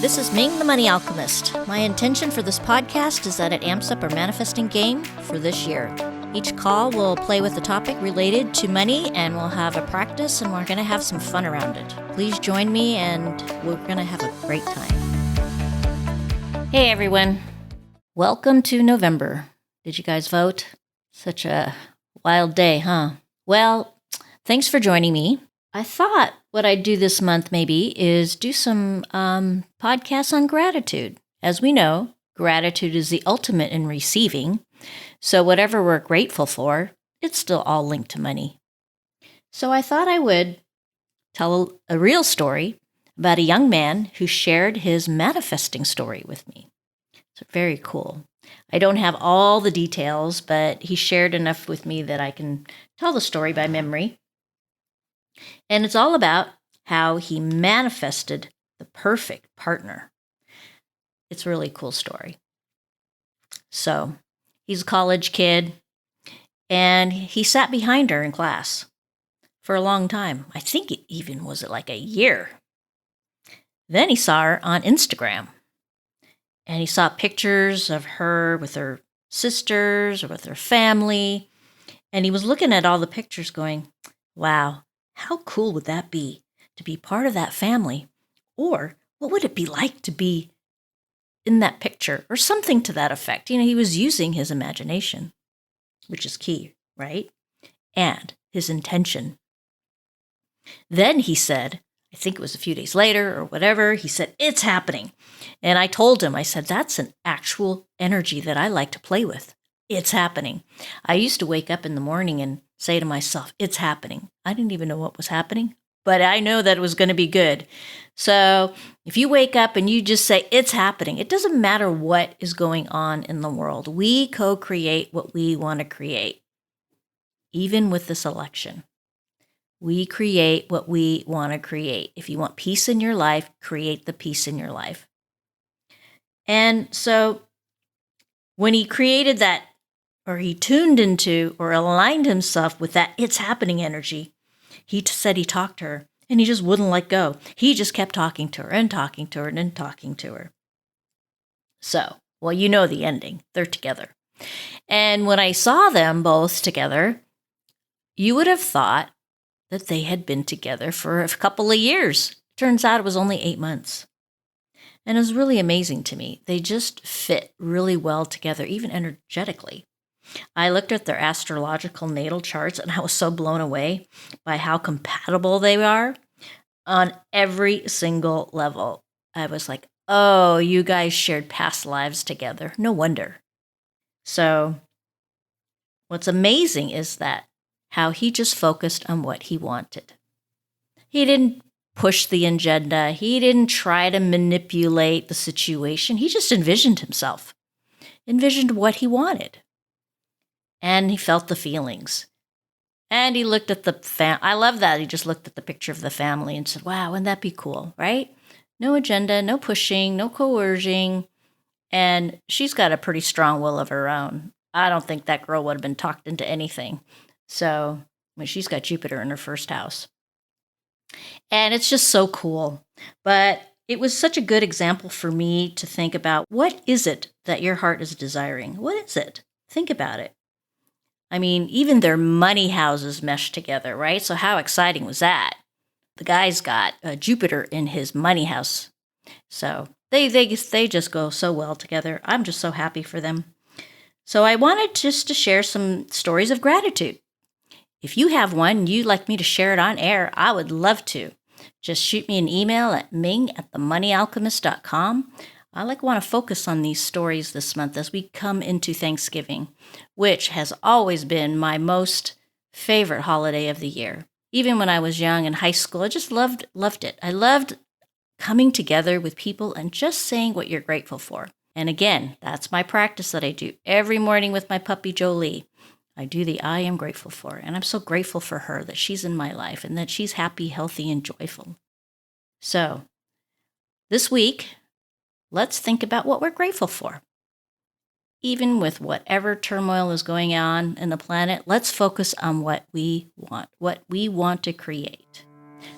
This is Ming the Money Alchemist. My intention for this podcast is that it amps up our manifesting game for this year. Each call will play with a topic related to money, and we'll have a practice, and we're going to have some fun around it. Please join me, and we're going to have a great time. Hey everyone, welcome to November. Did you guys vote? Such a wild day, huh? Well, thanks for joining me. I thought what I'd do this month maybe is do some podcasts on gratitude. As we know, gratitude is the ultimate in receiving. So whatever we're grateful for, it's still all linked to money. So I thought I would tell a real story about a young man who shared his manifesting story with me. It's very cool. I don't have all the details, but he shared enough with me that I can tell the story by memory. And it's all about how he manifested the perfect partner. It's a really cool story. So he's a college kid, and he sat behind her in class for a long time. I think it even was like a year. Then he saw her on Instagram, and he saw pictures of her with her sisters or with her family, and he was looking at all the pictures going, wow, how cool would that be to be part of that family? Or what would it be like to be in that picture or something to that effect? You know, he was using his imagination, which is key, right? And his intention. Then he said, I think it was a few days later or whatever, he said, it's happening. And I told him, I said, that's an actual energy that I like to play with. It's happening. I used to wake up in the morning and say to myself, it's happening. I didn't even know what was happening, but I know that it was going to be good. So if you wake up and you just say, it's happening, it doesn't matter what is going on in the world. We co-create what we want to create. Even with this election, we create what we want to create. If you want peace in your life, create the peace in your life. And so when he created that, or he tuned into or aligned himself with that it's happening energy, he said he talked to her and he just wouldn't let go. He just kept talking to her and talking to her and talking to her. So, well, you know the ending. They're together. And when I saw them both together, you would have thought that they had been together for a couple of years. Turns out it was only 8 months. And it was really amazing to me. They just fit really well together, even energetically. I looked at their astrological natal charts, and I was so blown away by how compatible they are on every single level. I was like, oh, you guys shared past lives together. No wonder. So what's amazing is that how he just focused on what he wanted. He didn't push the agenda. He didn't try to manipulate the situation. He just envisioned himself, envisioned what he wanted. And he felt the feelings. And he looked at I love that. He just looked at the picture of the family and said, wow, wouldn't that be cool, right? No agenda, no pushing, no coercing. And she's got a pretty strong will of her own. I don't think that girl would have been talked into anything. So, she's got Jupiter in her first house. And it's just so cool. But it was such a good example for me to think about, what is it that your heart is desiring? What is it? Think about it. I mean, even their money houses mesh together, right? So how exciting was that? The guy's got Jupiter in his money house. So they just go so well together. I'm just so happy for them. So I wanted just to share some stories of gratitude. If you have one and you'd like me to share it on air, I would love to. Just shoot me an email at ming@themoneyalchemist.com. I want to focus on these stories this month as we come into Thanksgiving, which has always been my most favorite holiday of the year. Even when I was young in high school, I just loved it. I loved coming together with people and just saying what you're grateful for. And again, that's my practice that I do every morning with my puppy Jolie. I do the I am grateful for. And I'm so grateful for her that she's in my life and that she's happy, healthy, and joyful. So this week, let's think about what we're grateful for. Even with whatever turmoil is going on in the planet, let's focus on what we want to create.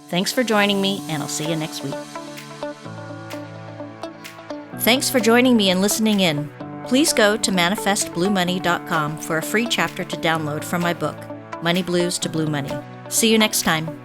Thanks for joining me, and I'll see you next week. Thanks for joining me and listening in. Please go to manifestbluemoney.com for a free chapter to download from my book, Money Blues to Blue Money. See you next time.